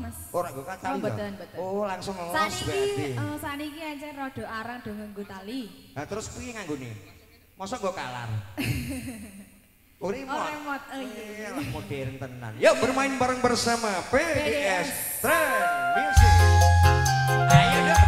Mas. Ora nggo tali. Oh, mboten, mboten. Oh, langsung ngelos Saniki berarti. saniki ancen rada arang do nganggo tali. Nah, terus piye nganggone? Mosok nggo kalar. Oh, remote. Oh, remote. Oh iya. Modern tenan. Yuk bermain bareng bersama PDS Trend Music. Ayo dong.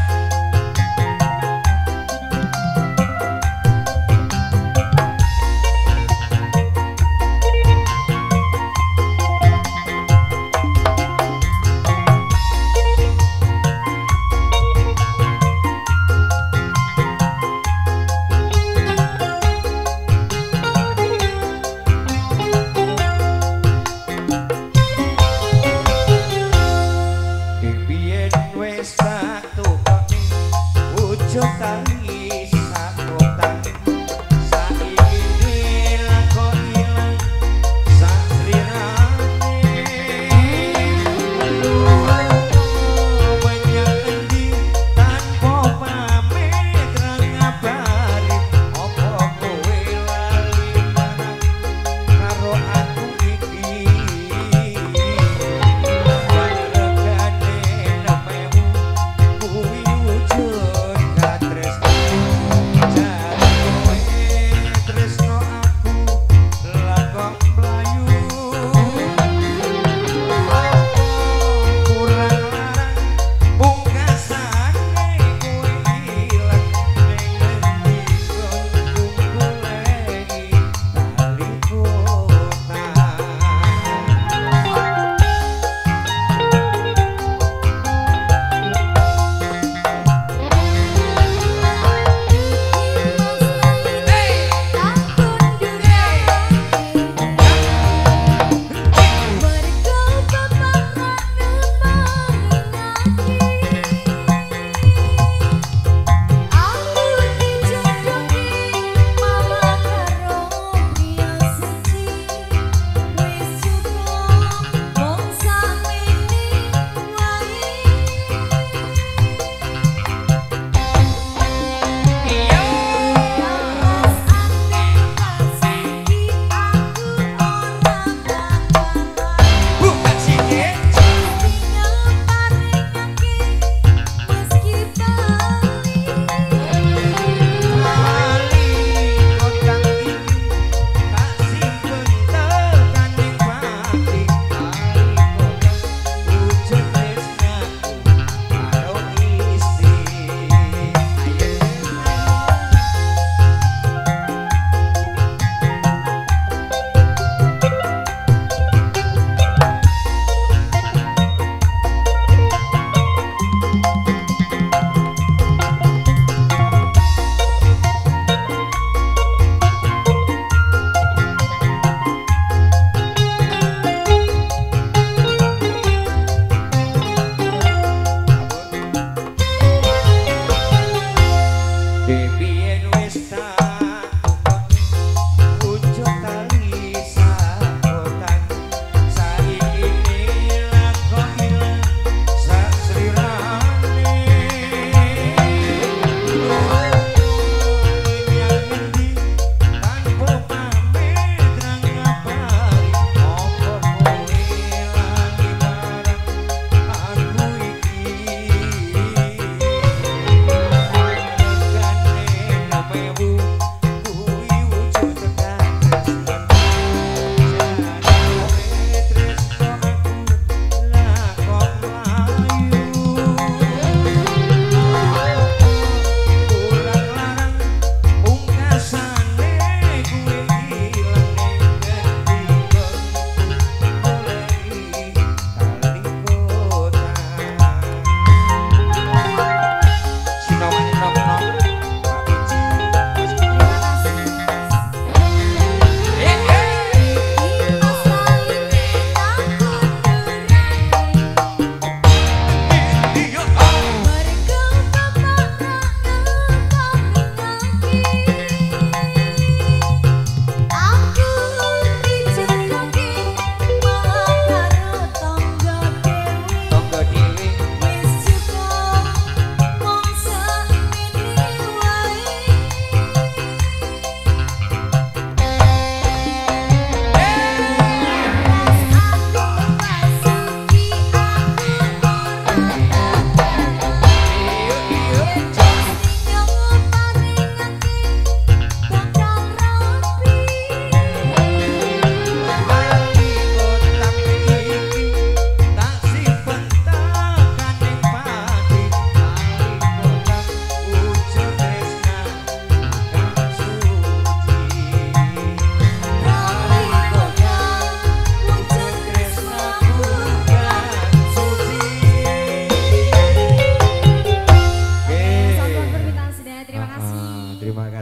Piye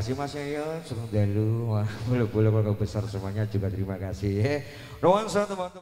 kasih Mas Yoyo, Sugeng Dalu, wah boleh keluarga besar semuanya juga terima kasih. Nuansa teman-teman.